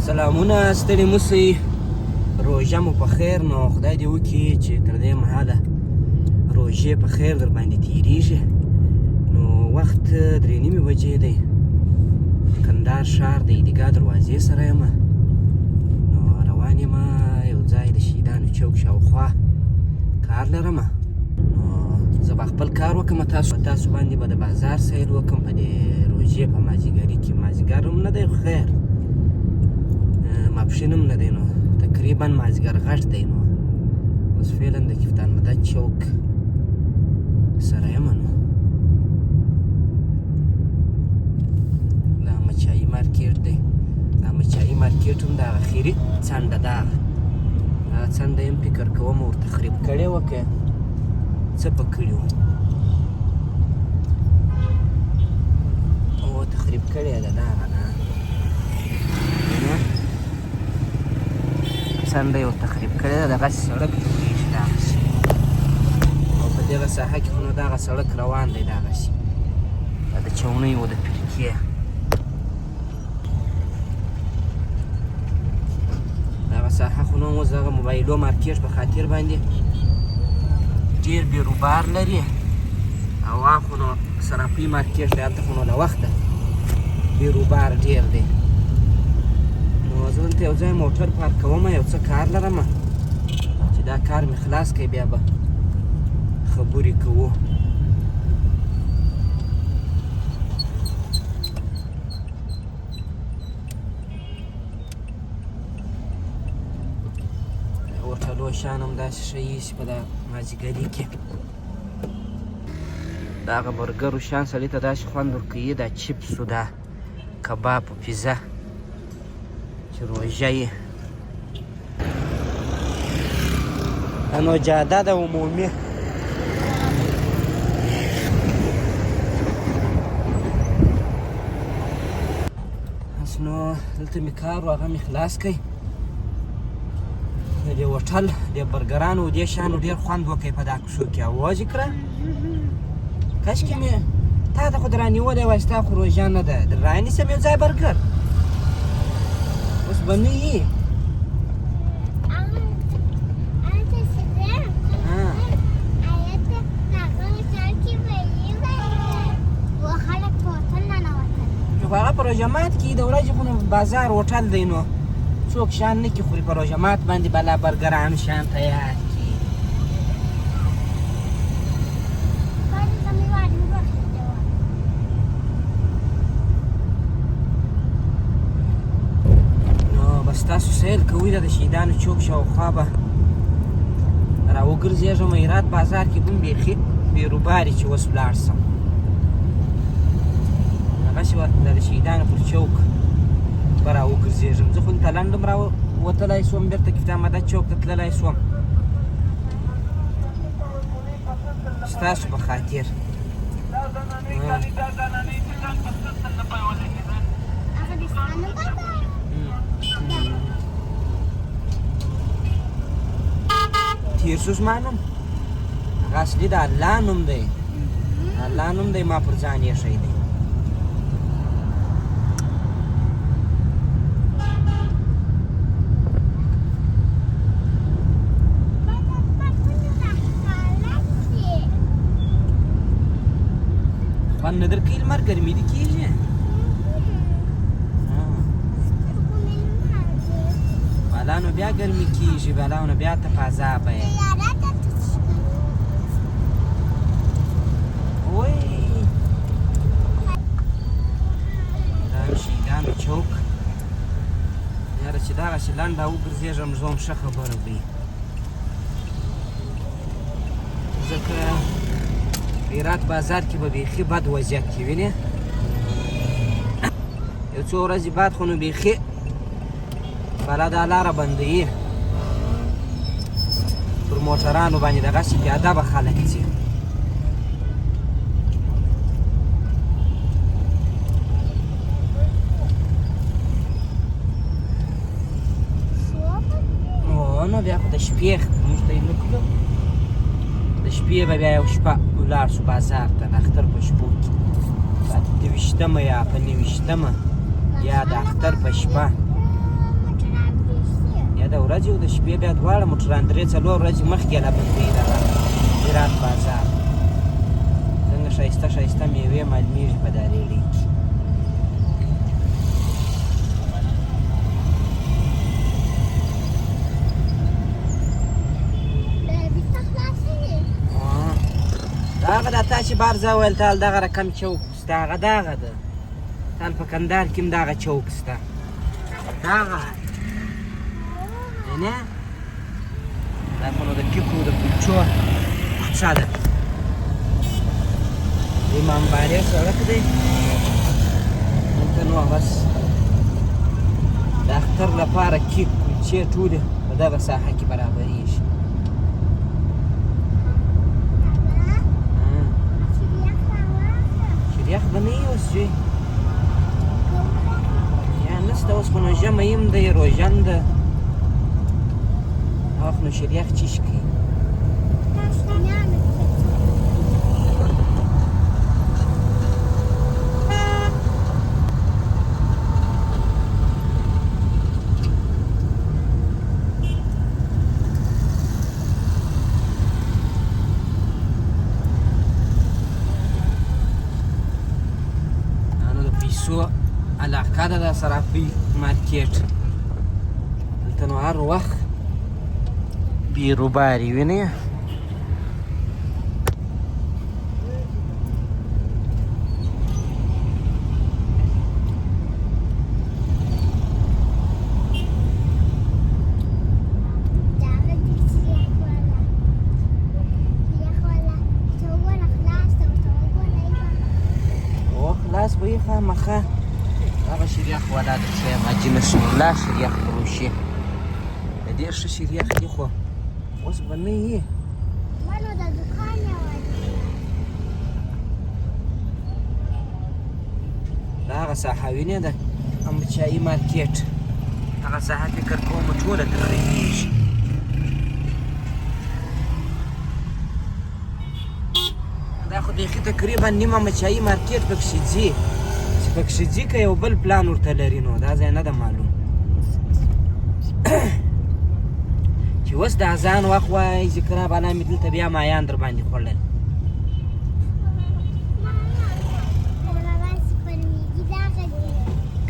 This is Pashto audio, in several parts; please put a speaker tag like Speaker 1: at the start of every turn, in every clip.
Speaker 1: سلامونه، ستړي مسئ، روژه مو په خیر. نو خدای دې وکړي چې تر دې مهاله روژې په خیر در باندې تېرېږي. نو وخت 3:30 بجې دی، کندهار ښار د عیدګاه دروازې سره یم. نو روان یم یو ځای د شهیدانو چوک شاوخوا کار لرم. نو زه به خپل کار وکړم، تاسو باندې به د بازار سیر وکړم په دې روژې په مازدیګري کې. مازدیګر هم نه دی خو خیر، ماپښین هم نه دی، نو تقریبا مازدیګر غټ دی. نو اوس فعلا د کفتان مدد چوک سره یم. نو دا مچایي مارکیټ دی، دا مچایي مارکیټ هم د هغه خیري څنډه ده. هغه څنډه یم فکر کوم ور تخریب کړې وه که څه به کړي وو. او تخریب کړې ده دا هغه نه څنډه یې ور تخریب کړې ده، دغسې سړک جوړېږي دغسې. او په دغه ساحه کې خو نو دغه سړک روان دی دغسې، دا د چونیو د فرقې. دغه ساحه خو نو اوس دغه موبایلو مارکیټ په خاطر باندې ډېر بېروبار لري. او خو نو صرافي مارکیټ دی، هلته خو نو له وخته بېروبار ډېر دی. نو زه دلته یو ځای موټر پارک کوم، یو څه کار لرم چې دا کار مې خلاص کړي بیا به خبرې کوو. هوټلو شان هم داسې ښه ایسي په دا مازدیګري کې. د هغه برګرو شان سړي ته داسې خوند ورکوي، دا چپسو، دا کباب و پیزا چې روژه یې. نو جاده د عمومي بس نو دلته مې کار و، هغه مې خلاص کړئ. د دې هوټل د برګرانو و دې شیانو ډېر خوند وکړئ په دا کوڅو کې. اواز یې کړه کاشکې مې تا ته خو در رانیولی وای، ستا خو روژه نه ده، در رانیسم یو ځای برګر. اوس به نه یي خو هغه په روژه مات کې د ورځې خو نو بازار هوټل دی، نو څوک شان نه کې خوري په روژه مات باندې بلا برګران شان تیار کړي. نو بس تاسو سیل کوئ د شهیدانو چوک شاوخوا به را وګرځېږم. هرات بازار کې به هم بیخي بېروباري چې اوس ولاړ شم، هغسې به د شهیدانو پر چوک به را وګرځېږم. زه خو دلته لنډ هم را وتلی شوم، بېرته کفتان مدد چوک ته تللی شوم ستاسو په خاطر. تېر شو زما نوم، هغه اصلي د الله نوم دی، الله نوم دی، ما پر ځان ایښی دی. خوند نه درکوي لمر ګرمي دې کېږي. بالا نو بیا ګرمي کېږي، بالا نو بیا تقاضا به یې وای. دا شهیدانو چوک یاره چې دغسې لنډه وګرځېږم زه هم ښه خبره وي، ځکه هرات بازار کې به بیخي بد وضعیت کې وینې. یو څو ورځې بعد خو نو بیخي بالا دا لاره بندوي، پر موټرانو باندې دغسې پیاده به خلک ځي. نو بیا خو د شپې موږ ته یې نه کړو، د شپې به بیا یو شپه ولاړ شو بازار ته، د اختر په شپو کې په 28مه یا په 29مه یا د اختر په شپه ورځې او د شپې بیا دواړه موټران 3-4 ورځې مخکې لا بندوي دغه هرات بازار. څنګه ښایسته ښایسته میوې معلومیږي په دا ریډۍ کې. دغه د تا چې بارزه ویل تال دغه رقم چوک سته هغه دغه ده تال په کندهار کې هم دغه چوک سته دغه نه دا خو نو د پیکو د کلچو کوڅه ده. د امامبارې سړک دی دلته نو بس د اختر لپاره کیک کلچې ټولې په دغه ساحه کې برابرېږي. یخ به نه یې اوس چې یا نسته اوس خو نو ژمی هم دی روژن ده وخت نو شریخ چیش کوي. علاقه ده د صرافۍ مارکیټ دلته نو هر وخت بیروباري وینې خلاص به یې خامخا هغه شریخ والا د ښیم حاجي نصر الله شریخ فروشي د ډېر ښه شریخ دي خو اوس به نه یې دا هغه ساحه وینې د امچایي مارکیټ هغه ساحه فکر کوم ټوله تخریبېږي. دا خو بیخي تقریبا نیمه مچایي مارکیټ پکښې ځي پکښې ځي که یو بل پلان ورته لري نو دا ځای نه ده معلوم. چې اوس د اذان وخت وایي ذکره بالا مې دلته بیا مایان در باندې خوړل.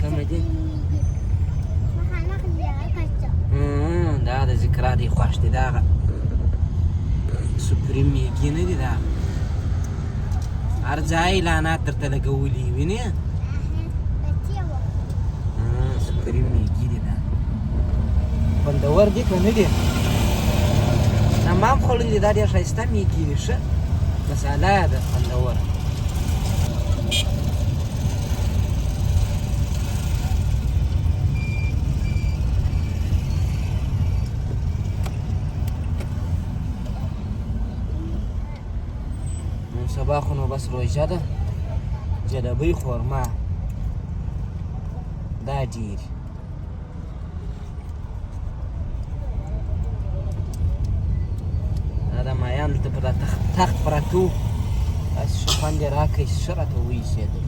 Speaker 1: کومه دي؟ دا د ذکره دی خوښ دی دغه سپریم میګي نه دي دا هر ځای اعلانات درته لګولي وینې سپریم میګي دي دا خوندور دي که نه دي؟ نه ما هم خوړلي دي دا ډېر ښایسته میګي دي ښه مساله یې ده خوندوره. سبا خو نو بس روژه ده جلبۍ خورما دا ډېرې دا د مایان دلته په دا تخت پراته وو داسې ښه خوند یې راکړی ښه راته وایسېدل.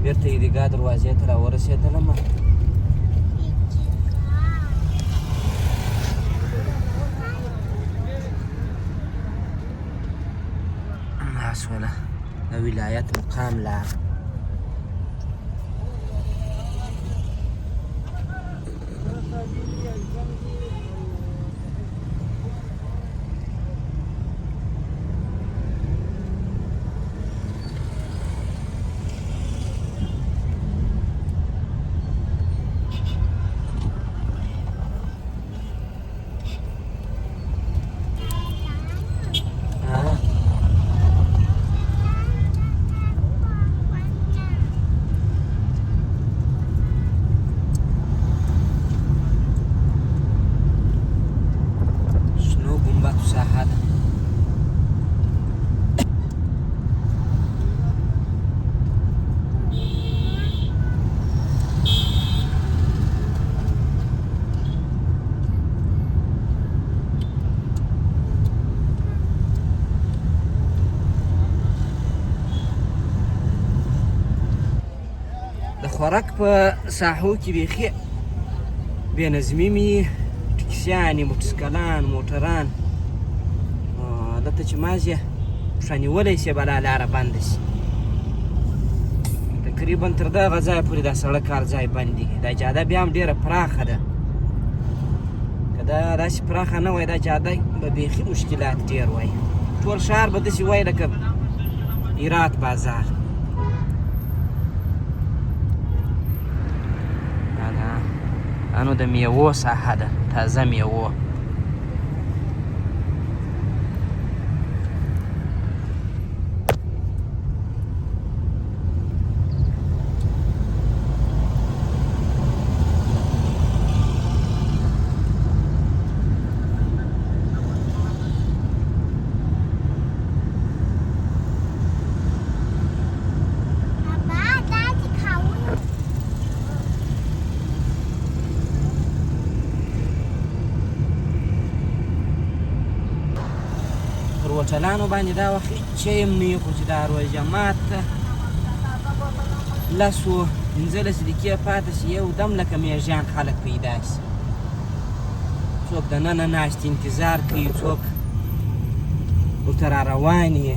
Speaker 1: بیرته عیدګاه دروازې ته راورسېدلم. دا شوله د ولایت مقام لار خوراک په ساحو کې بیخي بې نظمي مې ټکسیانې موټرسایکلان موټران دلته چې مازې پښه نیولی شي بلا لاره بنده شي تقریبا تر دغه ځایه پورې دا سړک هر ځای بند دي دا جاده بیا هم ډېره پراخه ده که دا داسې پراخه نه وای دا جاده به بیخي مشکلات ډېر وای ټول ښار به داسې وای لکه هرات بازار دا نو د میوو ساحه ده تازه میوو هوټلانو باندې دا وخت هېڅ شی هم نه وي خو چې دا روژه مات ته 10-15 دقیقې پاته شي یو دم لکه میږیان خلک پیدا شي څوک دننه ناست انتظار کوي څوک ورته را روان یې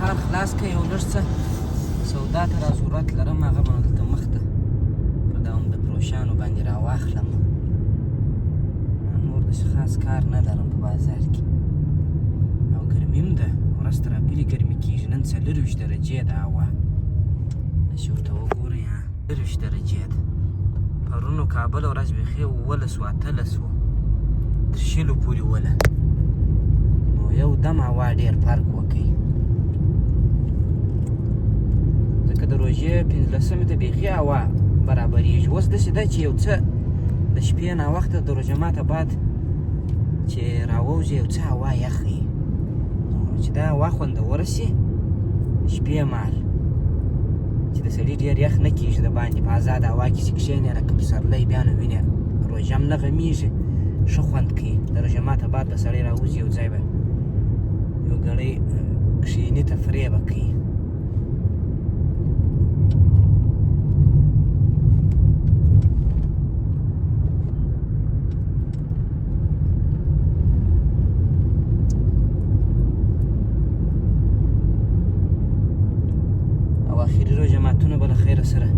Speaker 1: کار خلاص که یو لږ څه سودا ته را ضرورت لرم هغه به نو دلته مخته په دوام د پروشانو باندې را واخلم نور داسې خاص کار نه لرم په بازار کې او ګرمي هم ده ورځ تر بلې ګرمي کېږي نن 24 درجې ده هوا داسې ورته وګورئ 24 درجې ده پرون نو کابل ورځ بیخي 18 وه تر 20 پورې وله نو یو دم هوا ډېر فرق وکوي ځکه د روژې 15مې ته بیخي هوا برابرېږي اوس داسې ده چې یو څه د شپې ناوخته د روژه ماته بعد چې راووځي یو څه هوا یخ وي چې دا هوا خوندوره شي د شپې مهال چې د سړي ډېر یخ نه کېږي د باندې په ازاده هوا کې چې کښېنې لکه پسرلی بیا نو وینې روژه هم نه غمیږي ښه خوند کوي د روژه ماته بعد به سړی راوځي یو ځای به یو ګړی کښېني تفریح به کوي آخري روژه ماتونه به له خیره سره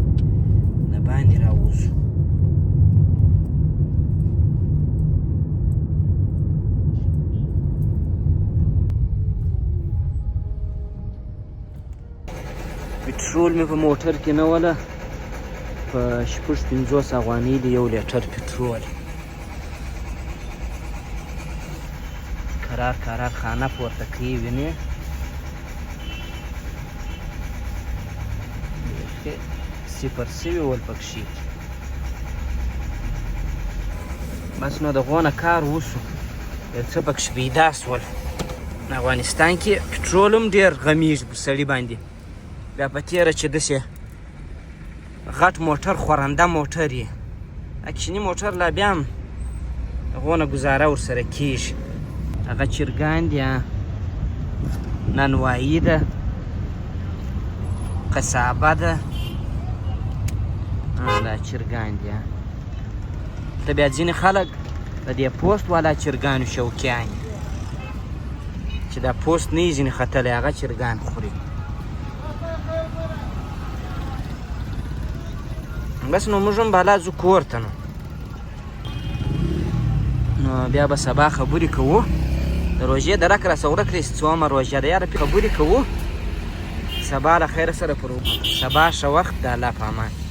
Speaker 1: د باندې راوځو پټرول مې په موټر کې نه وله په 6-50 افغانۍ د 1 لیټر پټرول کرار خانه پورته کوي وینې صفر سوي ول پکښې بس نو دغونه کار وشو یو څه پکښې پیدا سول افغانستان کې پټرول هم ډېر غمیږي په سړي باندې بیا په تېره چې داسې غټ موټر خورنده موټر یې اکشني موټر لا بیا هم دغونه ګزاره ورسره کېږي هغه چرګان دي نانوایي ده قصابه ده دا چرګان دي ته بیا ځینې خلک د دې پوسټ والا چرګانو شوقیان چې دا پوست نه یې ځینې ختلی هغه چرګان خوري. بس نو موږ هم بالا ځو کور ته. نو بیا به سبا خبرې کوو. د روژې درک را څه ورک دی چې څومه روژه ده یاره، خبرې کوو سبا له خیر سره پر سبا ښه وخت. د الله په امان.